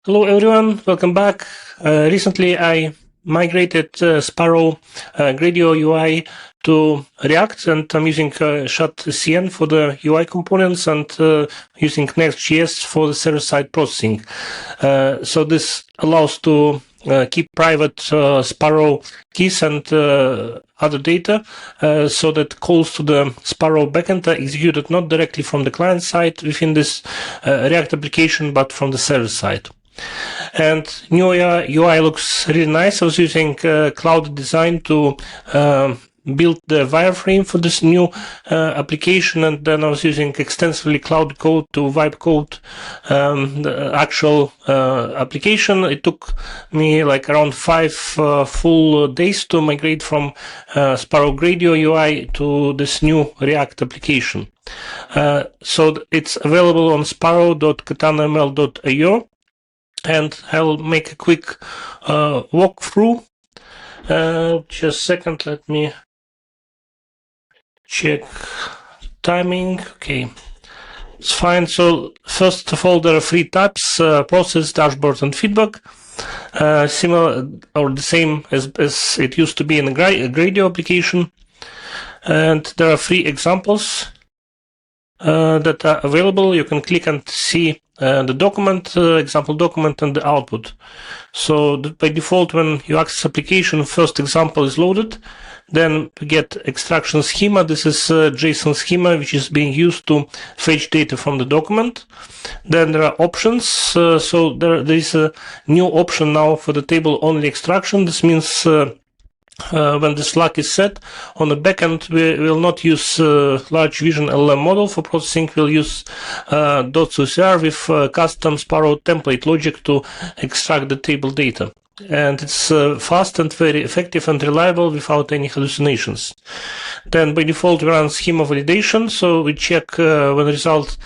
Hello everyone, welcome back. Recently I migrated Sparrow Gradio UI to React, and I'm using shadcn for the UI components and using Next.js for the server-side processing. So this allows to keep private Sparrow keys and other data so that calls to the Sparrow backend are executed not directly from the client side within this React application, but from the server side. And new UI looks really nice. I was using Cloud Design to build the wireframe for this new application, and then I was using extensively Cloud Code to vibe code the actual application. It took me like around 5 full days to migrate from Sparrow Gradio UI to this new React application. So it's available on sparrow.katanaml.io. And I'll make a quick walkthrough. Just a second, let me check timing. Okay, it's fine. So first of all, there are 3 tabs: process, dashboard, and feedback. Similar or the same as it used to be in a Gradio application. And there are 3 examples that are available. You can click and see the document, example document, and the output. So by default, when you access application, first example is loaded. Then we get extraction schema. This is JSON schema, which is being used to fetch data from the document. Then there are options. So there is a new option now for the table only extraction. This means when this flag is set on the backend, we will not use large Vision LLM model for processing. We'll use .CSR with custom Sparrow template logic to extract the table data. And it's fast and very effective and reliable without any hallucinations. Then by default we run schema validation, so we check when the result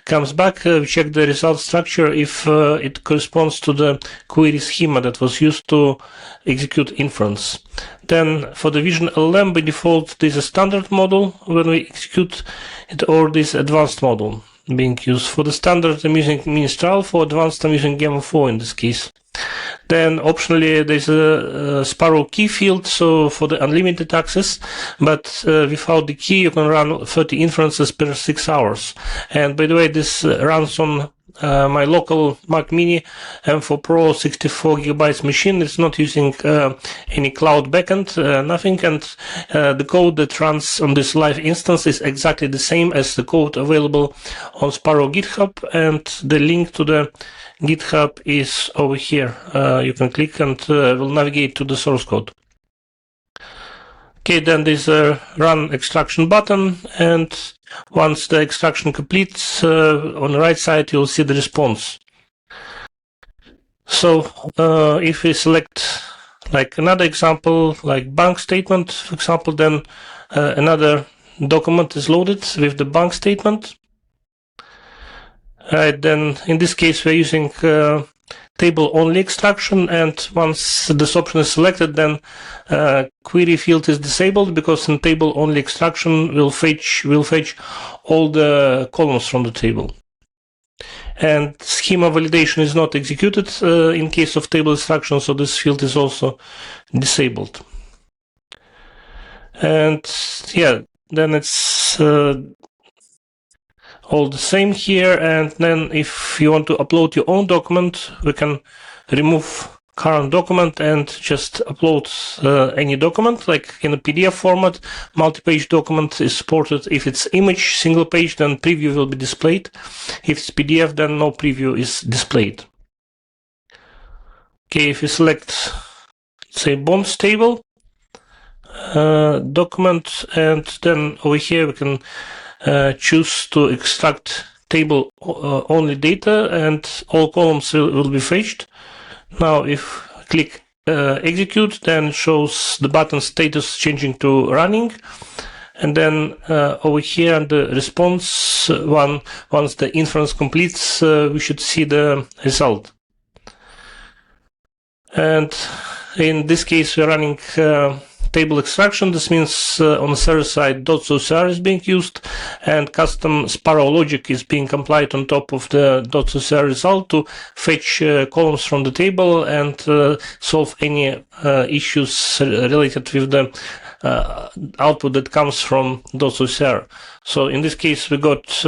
comes back, we check the result structure if it corresponds to the query schema that was used to execute inference. Then for the Vision LLM, by default there's a standard model when we execute it, or this advanced model being used. For the standard I'm using Mistral, for advanced I'm using Gamma 4 in this case. Then optionally there's a Sparrow key field, so for the unlimited access, but without the key you can run 30 inferences per 6 hours. And by the way, this runs on my local Mac Mini M4 Pro 64 gigabytes machine. It's not using any cloud backend, nothing, and the code that runs on this live instance is exactly the same as the code available on Sparrow GitHub, and the link to the GitHub is over here. You can click and will navigate to the source code. Okay, then there's a run extraction button, and once the extraction completes, on the right side you'll see the response. So if we select like another example, like bank statement, for example, then another document is loaded with the bank statement. Right, then in this case we're using table only extraction, and once this option is selected, then query field is disabled, because in table only extraction will fetch all the columns from the table. And schema validation is not executed in case of table extraction, so this field is also disabled. And yeah, then it's all the same here. And then if you want to upload your own document, we can remove current document and just upload any document, like in a PDF format. Multi-page document is supported. If it's image single page, then preview will be displayed. If it's PDF, then no preview is displayed. Okay, if you select, say, bonds table document, and then over here we can choose to extract table only data, and all columns will be fetched. Now if I click execute, then it shows the button status changing to running. And then over here on the response one, once the inference completes, we should see the result. And in this case we're running table extraction. This means on the server side, .ocr is being used, and custom Sparrow logic is being applied on top of the .ocr result to fetch columns from the table and solve any issues related with the output that comes from .ocr. So in this case, we got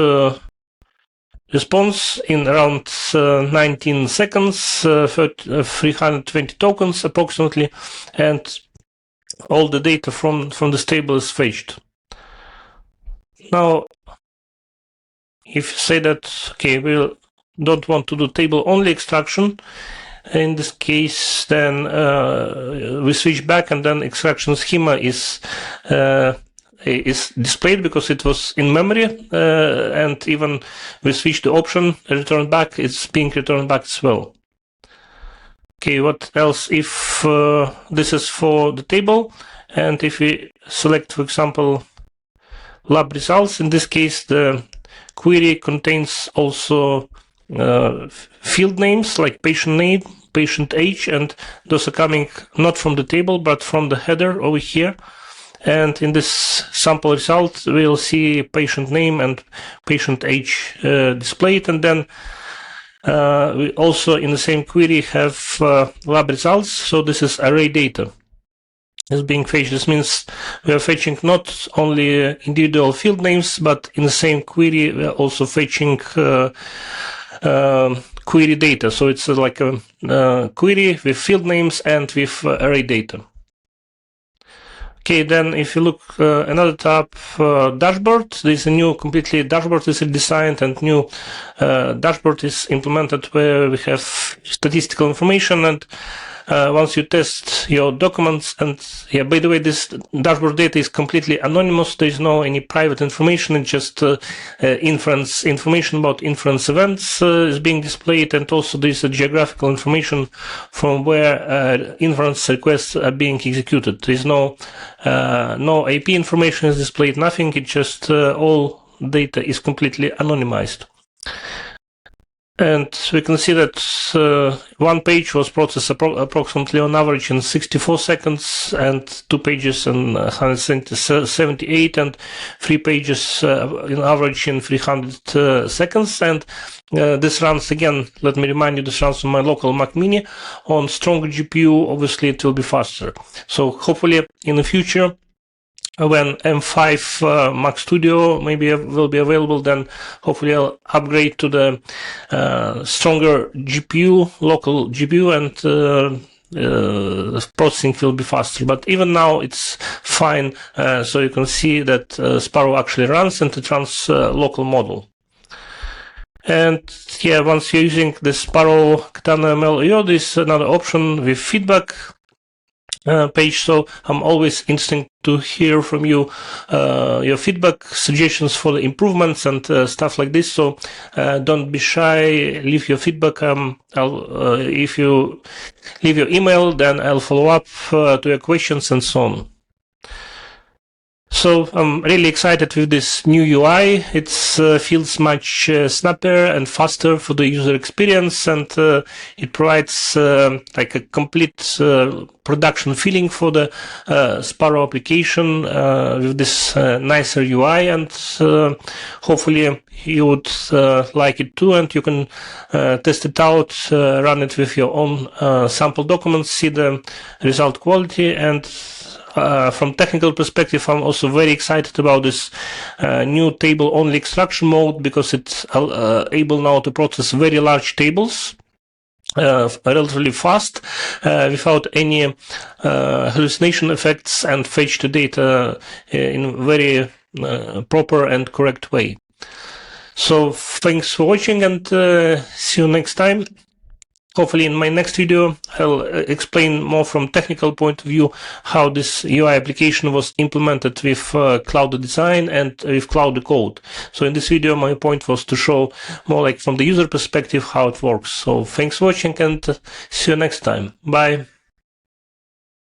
response in around 19 seconds, 320 tokens approximately, and all the data from this table is fetched. Now, if you say that, okay, we don't want to do table-only extraction, in this case, then we switch back, and then extraction schema is displayed because it was in memory, and even we switch the option return back, it's being returned back as well. Okay, what else if this is for the table, and if we select, for example, lab results, in this case the query contains also field names like patient name, patient age, and those are coming not from the table but from the header over here. And in this sample result, we'll see patient name and patient age displayed. And then we also in the same query have lab results. So this is array data is being fetched. This means we are fetching not only individual field names, but in the same query, we are also fetching query data. So it's like a query with field names and with array data. Okay, then if you look another tab, dashboard, there's a new completely dashboard is redesigned, and new dashboard is implemented where we have statistical information, and once you test your documents, and yeah, by the way, this dashboard data is completely anonymous. There is no any private information. It's just inference information about inference events is being displayed, and also there is a geographical information from where inference requests are being executed. There is no IP information is displayed. Nothing. It's just all data is completely anonymized. And we can see that one page was processed approximately on average in 64 seconds, and 2 pages in 178, and 3 pages in average in 300 seconds. And this runs, again, let me remind you, this runs on my local Mac Mini. On stronger GPU, obviously it will be faster. So hopefully in the future, when M5 Mac Studio maybe will be available, then hopefully I'll upgrade to the stronger GPU, local GPU, and processing will be faster. But even now it's fine. So you can see that Sparrow actually runs, and it runs local model. And yeah, once you're using the Sparrow Katana ML.io, there's another option with feedback page. So I'm always interested to hear from you your feedback, suggestions for the improvements, and stuff like this. So don't be shy, leave your feedback. If you leave your email, then I'll follow up to your questions and so on. So I'm really excited with this new UI. It feels much snappier and faster for the user experience, and it provides like a complete production feeling for the Sparrow application with this nicer UI, and hopefully you would like it too, and you can test it out, run it with your own sample documents, see the result quality. And from technical perspective, I'm also very excited about this new table-only extraction mode, because it's able now to process very large tables relatively fast without any hallucination effects, and fetch the data in very proper and correct way. So thanks for watching, and see you next time. Hopefully in my next video, I'll explain more from technical point of view how this UI application was implemented with Cloud Design and with Cloud Code. So in this video, my point was to show more like from the user perspective how it works. So thanks for watching, and see you next time. Bye.